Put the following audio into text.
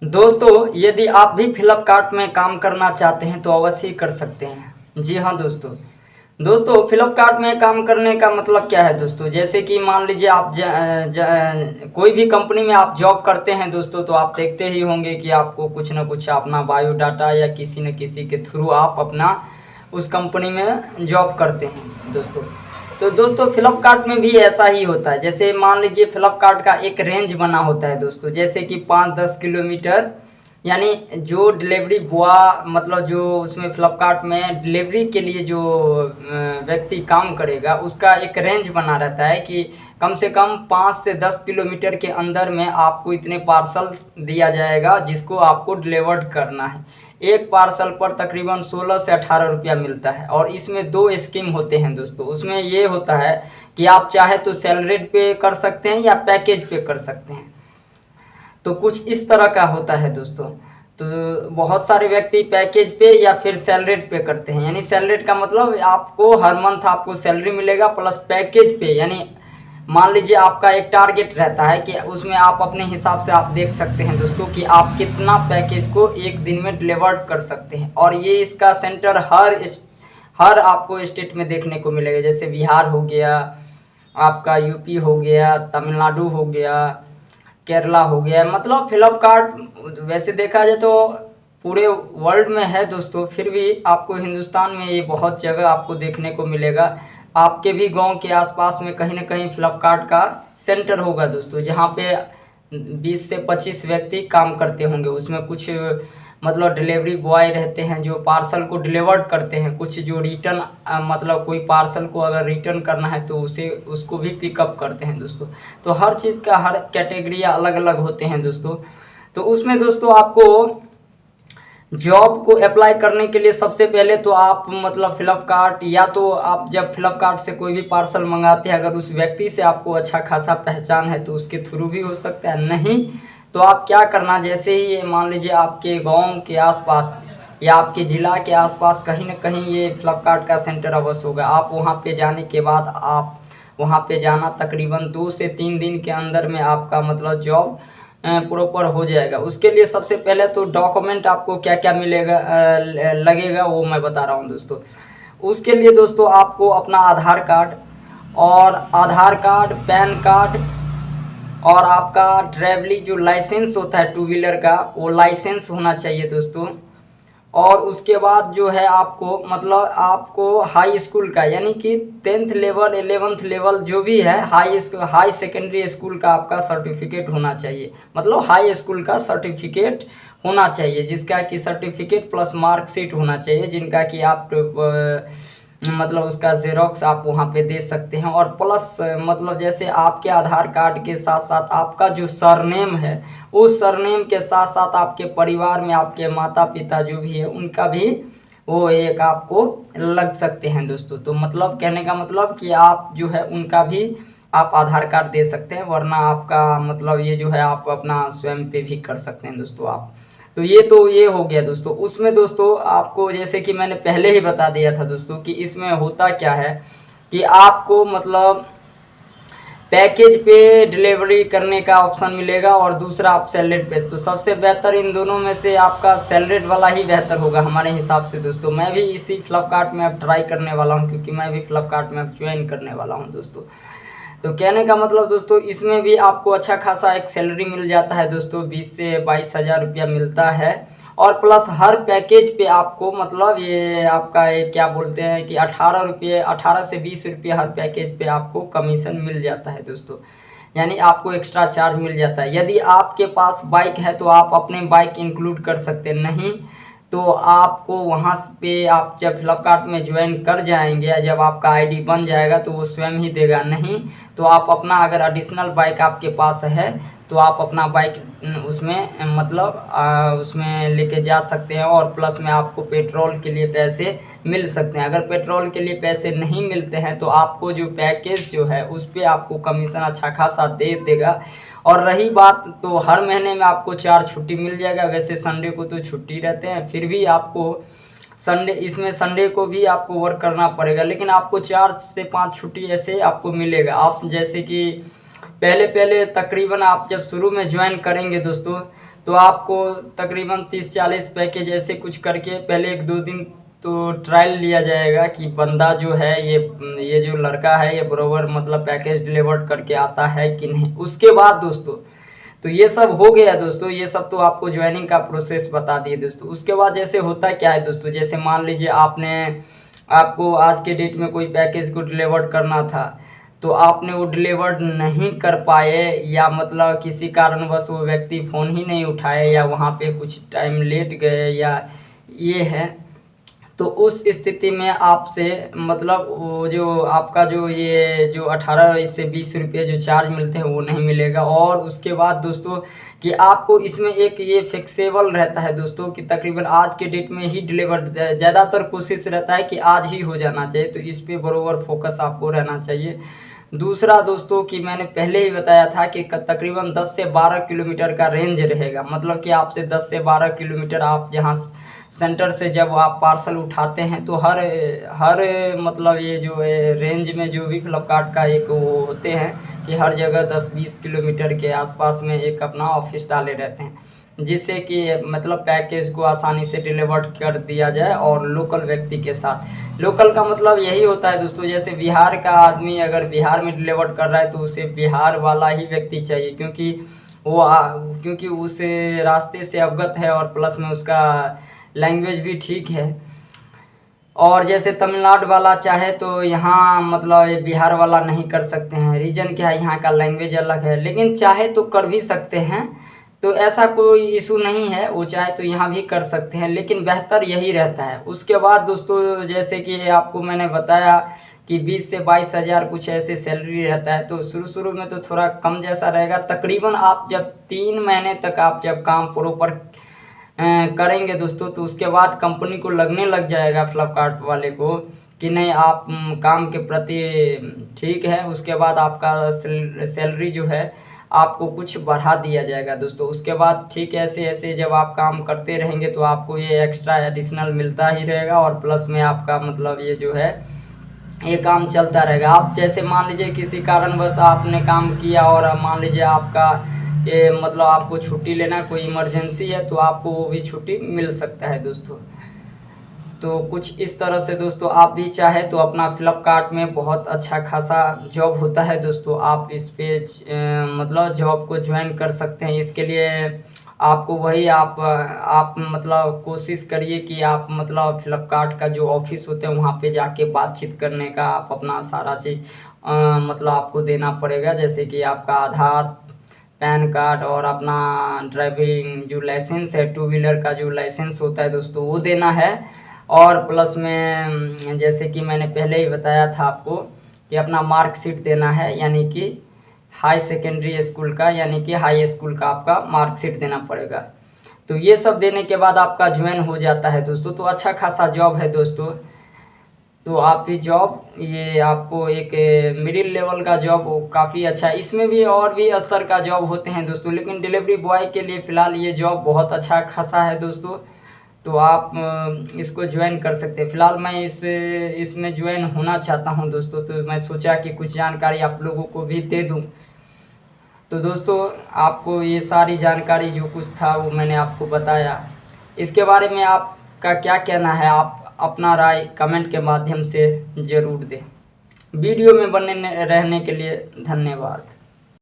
दोस्तों, यदि आप भी फ्लिपकार्ट में काम करना चाहते हैं तो अवश्य ही कर सकते हैं। जी हाँ दोस्तों। दोस्तों, फ्लिपकार्ट में काम करने का मतलब क्या है दोस्तों? जैसे कि मान लीजिए आप कोई भी कंपनी में आप जॉब करते हैं दोस्तों, तो आप देखते ही होंगे कि आपको कुछ ना कुछ अपना बायोडाटा या किसी न किसी के थ्रू आप अपना उस कंपनी में जॉब करते हैं दोस्तों। तो दोस्तों, फ्लिपकार्ट में भी ऐसा ही होता है। जैसे मान लीजिए फ्लिपकार्ट का एक रेंज बना होता है दोस्तों, जैसे कि 5-10 किलोमीटर, यानी जो डिलीवरी बॉय मतलब जो उसमें फ्लिपकार्ट में डिलीवरी के लिए जो व्यक्ति काम करेगा, उसका एक रेंज बना रहता है कि कम से कम 5 से 10 किलोमीटर के अंदर में आपको इतने पार्सल दिया जाएगा जिसको आपको डिलीवर्ड करना है। एक पार्सल पर तकरीबन 16 से 18 रुपया मिलता है। और इसमें दो स्कीम होते हैं दोस्तों। उसमें ये होता है कि आप चाहे तो सैलरीड पे कर सकते हैं या पैकेज पे कर सकते हैं। तो कुछ इस तरह का होता है दोस्तों। तो बहुत सारे व्यक्ति पैकेज पे या फिर सैलरीड पे करते हैं। यानी सैलरीड का मतलब आपको हर मंथ आपको सैलरी मिलेगा, प्लस पैकेज पे यानी मान लीजिए आपका एक टारगेट रहता है कि उसमें आप अपने हिसाब से आप देख सकते हैं दोस्तों कि आप कितना पैकेज को एक दिन में डिलीवर्ड कर सकते हैं। और ये इसका सेंटर हर आपको स्टेट में देखने को मिलेगा। जैसे बिहार हो गया, आपका यूपी हो गया, तमिलनाडु हो गया, केरला हो गया। मतलब फ्लिपकार्ट वैसे देखा जाए तो पूरे वर्ल्ड में है दोस्तों, फिर भी आपको हिंदुस्तान में ये बहुत जगह आपको देखने को मिलेगा। आपके भी गांव के आसपास में कहीं ना कहीं फ्लिपकार्ट का सेंटर होगा दोस्तों, जहाँ पे 20 से 25 व्यक्ति काम करते होंगे। उसमें कुछ मतलब डिलीवरी बॉय रहते हैं जो पार्सल को डिलीवर्ड करते हैं, कुछ जो रिटर्न मतलब कोई पार्सल को अगर रिटर्न करना है तो उसे उसको भी पिकअप करते हैं दोस्तों। तो हर चीज़ का हर कैटेगरी अलग अलग होते हैं दोस्तों। तो उसमें दोस्तों आपको जॉब को अप्लाई करने के लिए सबसे पहले तो आप मतलब फ्लिपकार्ट, या तो आप जब फ्लिपकार्ट से कोई भी पार्सल मंगाते हैं, अगर उस व्यक्ति से आपको अच्छा खासा पहचान है तो उसके थ्रू भी हो सकता है। नहीं तो आप क्या करना, जैसे ही मान लीजिए आपके गांव के आसपास या आपके ज़िला के आसपास कहीं ना कहीं ये फ्लिपकार्ट का सेंटर अवश्य होगा। आप वहाँ पे जाने के बाद आप वहाँ पे जाना, तकरीबन 2 से 3 दिन के अंदर में आपका मतलब जॉब प्रॉपर हो जाएगा। उसके लिए सबसे पहले तो डॉक्यूमेंट आपको क्या क्या मिलेगा लगेगा वो मैं बता रहा हूँ दोस्तों। उसके लिए दोस्तों आपको अपना आधार कार्ड, पैन कार्ड, और आपका ड्राइवरी जो लाइसेंस होता है टू व्हीलर का, वो लाइसेंस होना चाहिए दोस्तों। और उसके बाद जो है आपको मतलब आपको हाई स्कूल का, यानी कि 10th लेवल 11th लेवल जो भी है, हाई सेकेंडरी स्कूल का आपका सर्टिफिकेट होना चाहिए। मतलब हाई स्कूल का सर्टिफिकेट होना चाहिए, जिसका कि सर्टिफिकेट प्लस मार्कशीट होना चाहिए, जिनका कि आप मतलब उसका जेरोक्स आप वहाँ पे दे सकते हैं। और प्लस मतलब जैसे आपके आधार कार्ड के साथ साथ आपका जो सरनेम है, उस सरनेम के साथ साथ आपके परिवार में आपके माता पिता जो भी है उनका भी वो एक आपको लग सकते हैं दोस्तों। तो मतलब कहने का मतलब कि आप जो है उनका भी आप आधार कार्ड दे सकते हैं, वरना आपका मतलब ये जो है आप अपना स्वयं पे भी कर सकते हैं दोस्तों आप। तो ये हो गया दोस्तों। उसमें दोस्तों आपको जैसे कि मैंने पहले ही बता दिया था दोस्तों कि इसमें होता क्या है कि आपको मतलब पैकेज पे डिलीवरी करने का ऑप्शन मिलेगा और दूसरा आप सैलरीड पे। तो सबसे बेहतर इन दोनों में से आपका सैलरीड वाला ही बेहतर होगा हमारे हिसाब से दोस्तों। मैं भी इसी फ्लिपकार्ट में अब ट्राई करने वाला हूँ, क्योंकि मैं भी फ्लिपकार्ट में अब ज्वाइन करने वाला हूँ दोस्तों। तो कहने का मतलब दोस्तों, इसमें भी आपको अच्छा खासा एक सैलरी मिल जाता है दोस्तों, 20 से 22 हज़ार रुपया मिलता है। और प्लस हर पैकेज पे आपको मतलब ये आपका ये क्या बोलते हैं कि 18 रुपये, 18 से 20 रुपये हर पैकेज पे आपको कमीशन मिल जाता है दोस्तों। यानी आपको एक्स्ट्रा चार्ज मिल जाता है। यदि आपके पास बाइक है तो आप अपने बाइक इंक्लूड कर सकते हैं, नहीं तो आपको वहाँ पे आप जब फ्लिपकार्ट में ज्वाइन कर जाएंगे या जब आपका आईडी बन जाएगा तो वो स्वयं ही देगा। नहीं तो आप अपना अगर एडिशनल बाइक आपके पास है तो आप अपना बाइक उसमें मतलब उसमें लेके जा सकते हैं। और प्लस में आपको पेट्रोल के लिए पैसे मिल सकते हैं। अगर पेट्रोल के लिए पैसे नहीं मिलते हैं तो आपको जो पैकेज जो है उस पर आपको कमीशन अच्छा खासा दे देगा। और रही बात, तो हर महीने में आपको 4 छुट्टी मिल जाएगा। वैसे संडे को तो छुट्टी रहते हैं, फिर भी आपको संडे को भी आपको वर्क करना पड़ेगा, लेकिन आपको 4 से 5 छुट्टी ऐसे आपको मिलेगा। आप जैसे कि पहले पहले तकरीबन आप जब शुरू में ज्वाइन करेंगे दोस्तों, तो आपको तकरीबन 30-40 पैकेज ऐसे कुछ करके पहले 1-2 दिन तो ट्रायल लिया जाएगा कि बंदा जो है ये जो लड़का है ये बराबर मतलब पैकेज डिलीवर करके आता है कि नहीं। उसके बाद दोस्तों तो ये सब हो गया दोस्तों, ये सब तो आपको ज्वाइनिंग का प्रोसेस बता दिए दोस्तों। उसके बाद जैसे होता क्या है दोस्तों, जैसे मान लीजिए आपको आज के डेट में कोई पैकेज को डिलीवर करना था, तो आपने वो डिलीवर्ड नहीं कर पाए या मतलब किसी कारणवश वो व्यक्ति फ़ोन ही नहीं उठाए या वहाँ पे कुछ टाइम लेट गए या ये है, तो उस स्थिति में आपसे मतलब वो जो आपका जो ये जो 18 से 20 रुपये जो चार्ज मिलते हैं वो नहीं मिलेगा। और उसके बाद दोस्तों कि आपको इसमें एक ये फिक्सेबल रहता है दोस्तों कि तकरीबन आज के डेट में ही डिलीवर, ज़्यादातर कोशिश रहता है कि आज ही हो जाना चाहिए, तो इस पे बराबर फोकस आपको रहना चाहिए। दूसरा दोस्तों कि मैंने पहले ही बताया था कि तकरीबन 10 से 12 किलोमीटर का रेंज रहेगा, मतलब कि आपसे 10 से 12 किलोमीटर आप जहाँ सेंटर से जब आप पार्सल उठाते हैं तो हर मतलब ये जो रेंज में जो भी फ्लिपकार्ट का एक वो होते हैं कि हर जगह 10-20 किलोमीटर के आसपास में एक अपना ऑफिस डाले रहते हैं, जिससे कि मतलब पैकेज को आसानी से डिलीवर कर दिया जाए। और लोकल व्यक्ति के साथ, लोकल का मतलब यही होता है दोस्तों, जैसे बिहार का आदमी अगर बिहार में डिलीवर कर रहा है तो उसे बिहार वाला ही व्यक्ति चाहिए, क्योंकि उस रास्ते से अवगत है और प्लस में उसका लैंग्वेज भी ठीक है। और जैसे तमिलनाडु वाला चाहे तो यहाँ मतलब ये बिहार वाला नहीं कर सकते हैं, रीजन क्या है, यहाँ का लैंग्वेज अलग है, लेकिन चाहे तो कर भी सकते हैं, तो ऐसा कोई इशू नहीं है, वो चाहे तो यहाँ भी कर सकते हैं, लेकिन बेहतर यही रहता है। उसके बाद दोस्तों जैसे कि आपको मैंने बताया कि 20 से 22 हज़ार कुछ ऐसे सैलरी रहता है, तो शुरू में तो थोड़ा कम जैसा रहेगा। तकरीबन आप जब 3 महीने तक आप जब काम प्रॉपर करेंगे दोस्तों, तो उसके बाद कंपनी को लगने लग जाएगा फ्लिपकार्ट वाले को कि नहीं आप काम के प्रति ठीक है, उसके बाद आपका सैलरी जो है आपको कुछ बढ़ा दिया जाएगा दोस्तों। उसके बाद ठीक ऐसे ऐसे जब आप काम करते रहेंगे तो आपको ये एक्स्ट्रा एडिशनल मिलता ही रहेगा, और प्लस में आपका मतलब ये जो है ये काम चलता रहेगा। आप जैसे मान लीजिए किसी कारणवश आपने काम किया और मान लीजिए आपका कि मतलब आपको छुट्टी लेना कोई इमरजेंसी है तो आपको वो भी छुट्टी मिल सकता है दोस्तों। तो कुछ इस तरह से दोस्तों आप भी चाहे तो अपना फ्लिपकार्ट में बहुत अच्छा खासा जॉब होता है दोस्तों, आप इस पे मतलब जॉब को ज्वाइन कर सकते हैं। इसके लिए आपको वही आप मतलब कोशिश करिए कि आप मतलब फ्लिपकार्ट का जो ऑफिस होते हैं वहाँ पे जाके बातचीत करने का आप अपना सारा चीज़ मतलब आपको देना पड़ेगा, जैसे कि आपका आधार, पैन कार्ड और अपना ड्राइविंग जो लाइसेंस है, 2 व्हीलर का जो लाइसेंस होता है दोस्तों वो देना है। और प्लस में जैसे कि मैंने पहले ही बताया था आपको कि अपना मार्कशीट देना है, यानी कि हाई सेकेंडरी स्कूल का, यानी कि हाई स्कूल का आपका मार्कशीट देना पड़ेगा। तो ये सब देने के बाद आपका ज्वाइन हो जाता है दोस्तों, तो अच्छा खासा जॉब है दोस्तों। तो आपकी जॉब ये आपको एक मिडिल लेवल का जॉब काफ़ी अच्छा है, इसमें भी और भी स्तर का जॉब होते हैं दोस्तों, लेकिन डिलीवरी बॉय के लिए फ़िलहाल ये जॉब बहुत अच्छा खासा है दोस्तों। तो आप इसको ज्वाइन कर सकते हैं। फ़िलहाल मैं इसमें ज्वाइन होना चाहता हूं दोस्तों, तो मैं सोचा कि कुछ जानकारी आप लोगों को भी दे दूं। तो दोस्तों आपको ये सारी जानकारी जो कुछ था वो मैंने आपको बताया। इसके बारे में आपका क्या कहना है, आप अपना राय कमेंट के माध्यम से ज़रूर दें। वीडियो में बने रहने के लिए धन्यवाद।